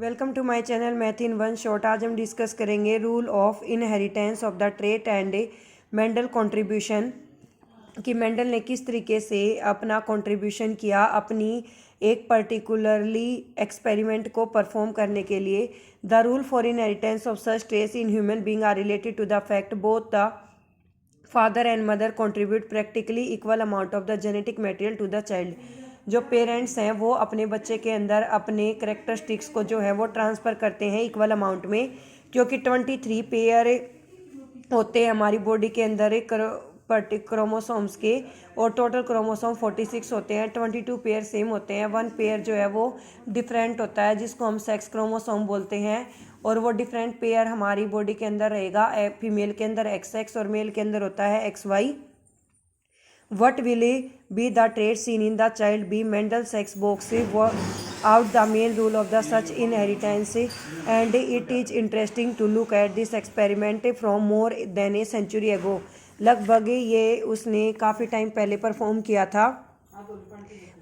Welcome to my channel math in one shot. आज हम discuss करेंगे rule of inheritance of the trait and Mendel contribution कि Mendel ने किस तरीके से अपना कंट्रीब्यूशन किया अपनी एक पर्टिकुलरली एक्सपेरिमेंट को परफॉर्म करने के लिए। The rule for inheritance of such traits in human being are related to the fact both the father and mother contribute practically equal amount of the genetic material to the child. जो parents हैं वो अपने बच्चे के अंदर अपने characteristics को जो है वो ट्रांसफ़र करते हैं इक्वल अमाउंट में, क्योंकि 23 पेयर होते हैं हमारी बॉडी के अंदर एक क्रोमोसोम्स के, और टोटल क्रोमोसोम 46 होते हैं। 22 पेयर सेम होते हैं, 1 पेयर जो है वो डिफरेंट होता है जिसको हम सेक्स क्रोमोसोम बोलते हैं, और वो डिफरेंट पेयर हमारी बॉडी के अंदर रहेगा। फीमेल के अंदर XX और मेल के अंदर होता है XY। What will be the trait seen in the child? B. Mendel sex box out the main rule of the such inheritance, and it is interesting to look at this experiment from more than a century ago. लगभग ये उसने काफ़ी time पहले perform किया था।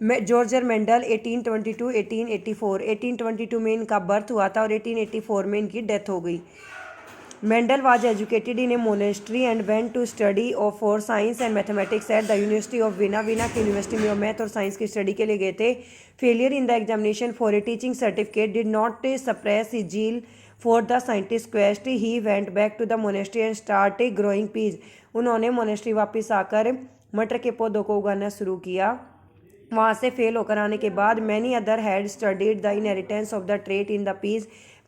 जॉर्जर Mendel 1822-1884। 1822 में इनका birth हुआ था और 1884 में इनकी डेथ हो गई। Mendel was educated in a monastery and went to study for science and mathematics at the University of Vienna. Veena की यूनिवर्सिटी में मैथ और साइंस की स्टडी के लिए गए थे। Failure in the examination for a teaching certificate did not suppress his zeal for the scientist quest. He went back to the monastery and start growing peas. उन्होंने monastery वापस आकर मटर के पौधों को उगाना शुरू किया। वहाँ से फेल होकर आने के बाद many other had studied the inheritance of the trait in the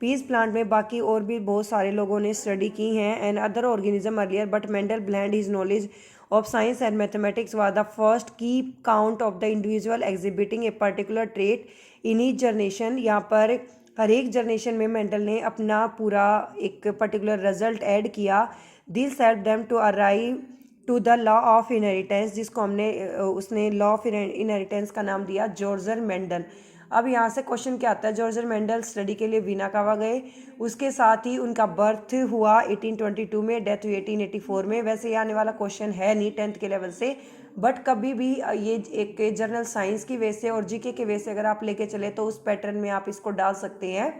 peas plant में बाकी और भी बहुत सारे लोगों ने स्टडी की हैं and other organism earlier, but Mendel blend his knowledge of science and mathematics was the first keep count of the individual exhibiting a particular trait in each generation. यहाँ पर हर एक जनरेशन में मेंडल ने अपना पूरा एक पर्टिकुलर रिजल्ट ऐड किया। This help them to arrive to the law of inheritance, जिसको हमने उसने लॉ ऑफ इनहेरिटेंस का नाम दिया जॉर्जर मेंडल। अब यहाँ से क्वेश्चन क्या आता है, जॉर्जर मेंडल स्टडी के लिए वीना कावा गए, उसके साथ ही उनका बर्थ हुआ 1822 में, डेथ हुई 1884 में। वैसे ये आने वाला क्वेश्चन है नहीं 10th के लेवल से, बट कभी भी ये एक जनरल साइंस की वजह से और जीके के वजह से अगर आप लेके चले तो उस पैटर्न में आप इसको डाल सकते हैं।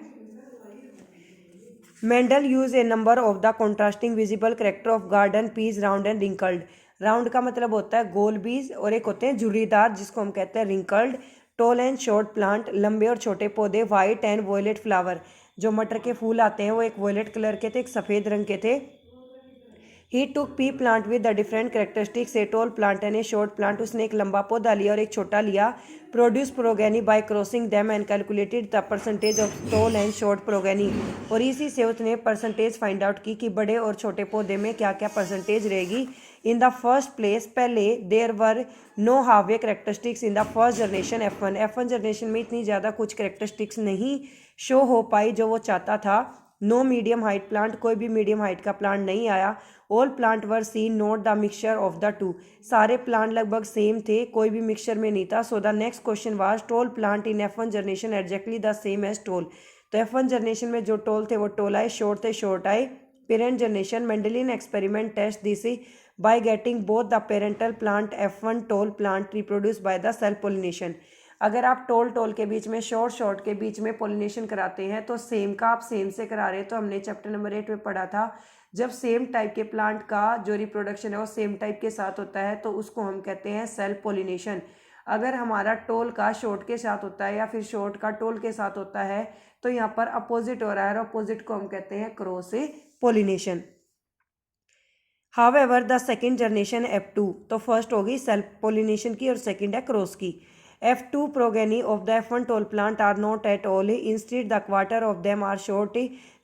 Mendel use a number of the contrasting visible character of garden peas round and wrinkled. Round का मतलब होता है गोल बीज, और एक होते हैं झुर्रीदार जिसको हम कहते हैं wrinkled. Toll and short plant, लंबे और छोटे पौधे। वाइट एंड वॉयलेट फ्लावर, जो मटर के फूल आते हैं वो एक वॉयलेट कलर के थे, एक सफ़ेद रंग के थे। He took pea plant with the different characteristics, a tall plant and a short plant. उसने एक लंबा पौधा लिया और एक छोटा लिया। Produce progeny by crossing them and calculated the percentage of tall and short progeny, और इसी से उसने परसेंटेज फाइंड आउट की कि बड़े और छोटे पौधे में क्या क्या परसेंटेज रहेगी। इन द फर्स्ट प्लेस, पहले देयर वर नो हावे characteristics in the first generation F1 generation में इतनी ज़्यादा कुछ करेक्टरिस्टिक्स नहीं शो हो पाई जो वो चाहता था। नो मीडियम हाइट प्लांट, कोई भी मीडियम हाइट का प्लांट नहीं आया। All plant were seen not the mixture of the two, सारे प्लांट लगभग सेम थे, कोई भी मिक्सचर में नहीं था। So the next question was tall plant in F1 generation exactly the same as tall. तो F1 जनरेशन में जो टोल थे वो टोल आए, शॉर्ट थे शॉर्ट आए। Parent generation, Mendelian experiment test this by getting both the parental plant F1 tall plant reproduced by the self pollination। अगर आप टोल के बीच में शॉर्ट के बीच में पोलिनेशन कराते हैं तो सेम का आप सेम से करा रहे हैं। तो हमने चैप्टर नंबर 8 में पढ़ा था, जब सेम टाइप के प्लांट का जो रिप्रोडक्शन है वो सेम टाइप के साथ होता है तो उसको हम कहते हैं सेल्फ पोलिनेशन। अगर हमारा टोल का शॉर्ट के साथ होता है या फिर शॉर्ट का टोल के साथ होता है तो यहाँ पर अपोजिट हो रहा है, और अपोजिट को हम कहते हैं cross pollination. However the second generation F2, तो फर्स्ट होगी सेल्फ पोलिनेशन की और सेकेंड है क्रॉस की। F2 progeny of the F1 tall plant are not at all, instead the quarter of them are short.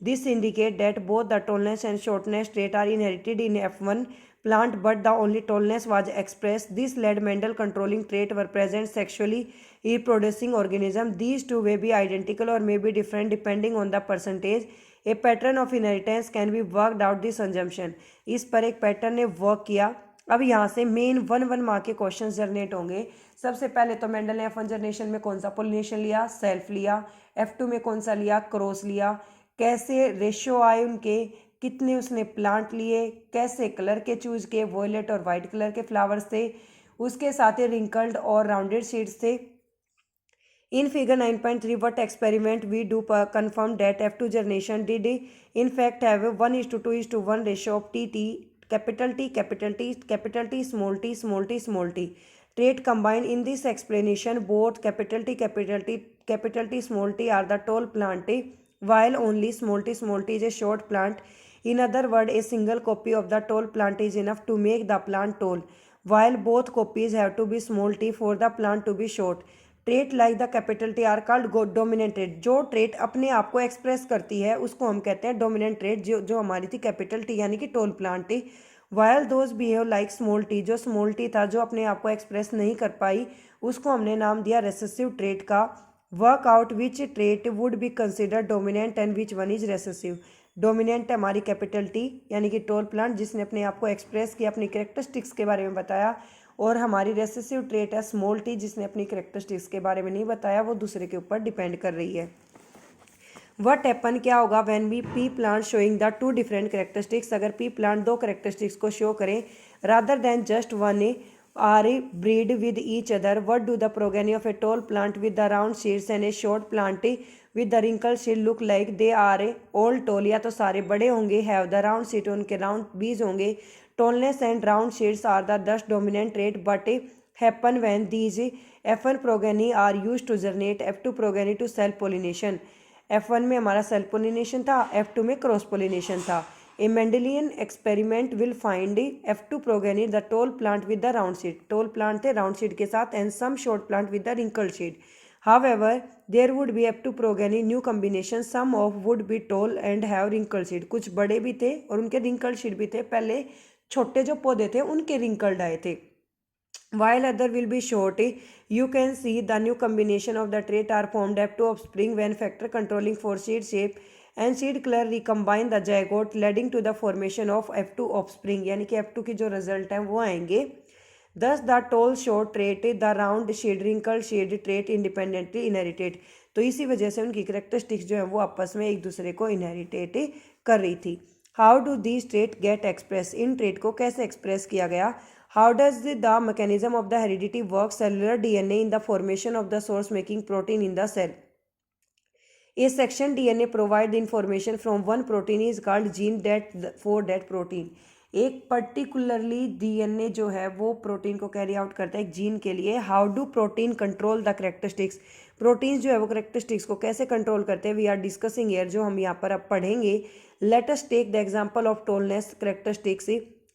This indicate that both the tallness and shortness trait are inherited in F1 plant, but the only tallness was expressed. This led Mendel controlling trait were present sexually reproducing organism. These two may be identical or may be different depending on the percentage. A pattern of inheritance can be worked out this assumption. इस पर एक pattern ने work किया। अब यहाँ से main 1-1 mark के question generate होंगे। सबसे पहले तो मेंडल ने F1 जनरेशन में कौन सा पोलिनेशन लिया, सेल्फ लिया। F2 में कौन सा लिया, क्रॉस लिया। कैसे रेशियो आए उनके, कितने उसने प्लांट लिए, कैसे कलर के चूज किए, वॉयलेट और वाइट कलर के फ्लावर्स थे, उसके साथ ही रिंकल्ड और राउंडेड सीड्स थे। In figure 9.3, what experiment we do confirm that F2 generation did in fact have a 1:2:1 ratio of T, capital T, capital T, capital T, small t, small t, small t. Trait combined in this explanation, both capital T, capital T, capital T, small t are the tall plant, while only small t is a short plant. In other words, a single copy of the tall plant is enough to make the plant tall, while both copies have to be small t for the plant to be short. Trait like the capital T R called dominant trait. जो trait अपने आप को express करती है उसको हम कहते हैं डोमिनेंट ट्रेट, जो हमारी थी कैपिटल टी यानी कि tall plant T. While those behave like small T, जो स्मॉल टी था जो अपने आप को एक्सप्रेस नहीं कर पाई उसको हमने नाम दिया रेसेसिव ट्रेट का। Work out which trait would be consider dominant and which one is recessive. Dominant हमारी कैपिटल टी यानी कि टोल प्लांट जिसने अपने आप को एक्सप्रेस किया, अपनी कैरेक्टरिस्टिक्स के बारे में बताया, और हमारी रेसेसिव ट्रेट है स्मॉल टी जिसने अपनी कैरेक्टरिस्टिक्स के बारे में नहीं बताया, वो दूसरे के ऊपर डिपेंड कर रही है। व्हाट हैपन, क्या होगा when we pea plant showing the two different characteristics, अगर पी प्लांट दो कैरेक्टरिस्टिक्स को शो करें rather than just one are breed with each other. What do the progeny of a tall plant with the round seeds and a short plant with the wrinkle seed look like they are all tall, या तो सारे बड़े होंगे, have the round seed उनके round बीज होंगे। Tallness and round shades are the thus dominant trait, but happen when these F1 progeny are used to generate F2 progeny to self pollination। F1 में हमारा सेल्फ पोलिनेशन था, F2 में cross pollination था। A Mendelian experiment will find F2 progeny the tall plant with the round seed, tall plant थे round seed के साथ, and some short plant with the wrinkled seed। However, there would be F2 progeny new combination, some of would be tall and have wrinkled seed, कुछ बड़े भी थे और उनके wrinkled seed भी थे, पहले छोटे जो पौधे थे उनके रिंकल्ड आए थे। While other will be short, you can see the new combination of the trait are formed F2 offspring when factor controlling for seed shape and seed colour recombine the zygote leading to the formation of F2 offspring, यानी कि F2 की जो result हैं वो आएंगे। Thus the tall short trait the round shaped wrinkled shaped trait independently inherited, तो इसी वजह से उनकी कैरेक्टरिस्टिक्स जो है वो आपस में एक दूसरे को इनहेरिटेट कर रही थी। How do these trait get express, इन ट्रेट को कैसे एक्सप्रेस किया गया। How does the mechanism of the heredity work, cellular DNA in the formation of the source making protein in the cell. A section DNA provide the information from one protein is called gene that for that protein. एक particularly DNA जो है वो protein को carry out करता है एक gene के लिए। How do protein control the characteristics, protein जो है वो कैरेक्टरिस्टिक्स को कैसे कंट्रोल करते हैं, वी आर डिस्कसिंग हियर, जो हम यहाँ पर अब पढ़ेंगे। Let us take the example of tallness characteristics.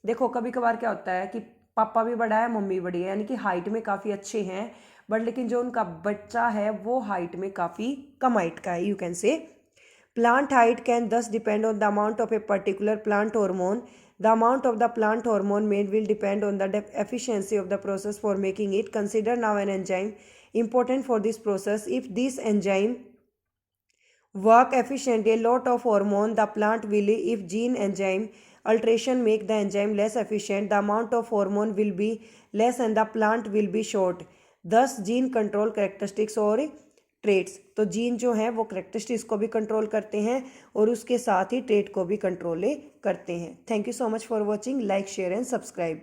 देखो कभी कभार क्या होता है कि पापा भी बड़ा है मम्मी बड़ी है, यानी कि हाइट में काफ़ी अच्छे हैं, बट लेकिन जो उनका बच्चा है वो हाइट में काफ़ी कम हाइट का है। You can say plant height can thus depend on the amount of a particular plant hormone. The amount of the plant hormone made will depend on the efficiency of the process for making it. Consider now an enzyme important for this process. If this enzyme work efficiently, a lot of hormone the plant will. If gene enzyme alteration make the enzyme less efficient, the amount of hormone will be less and the plant will be short. Thus gene control characteristics और traits, तो gene जो हैं वो characteristics को भी control करते हैं और उसके साथ ही ट्रेट को भी कंट्रोल करते हैं। Thank you so much for watching, like share and subscribe.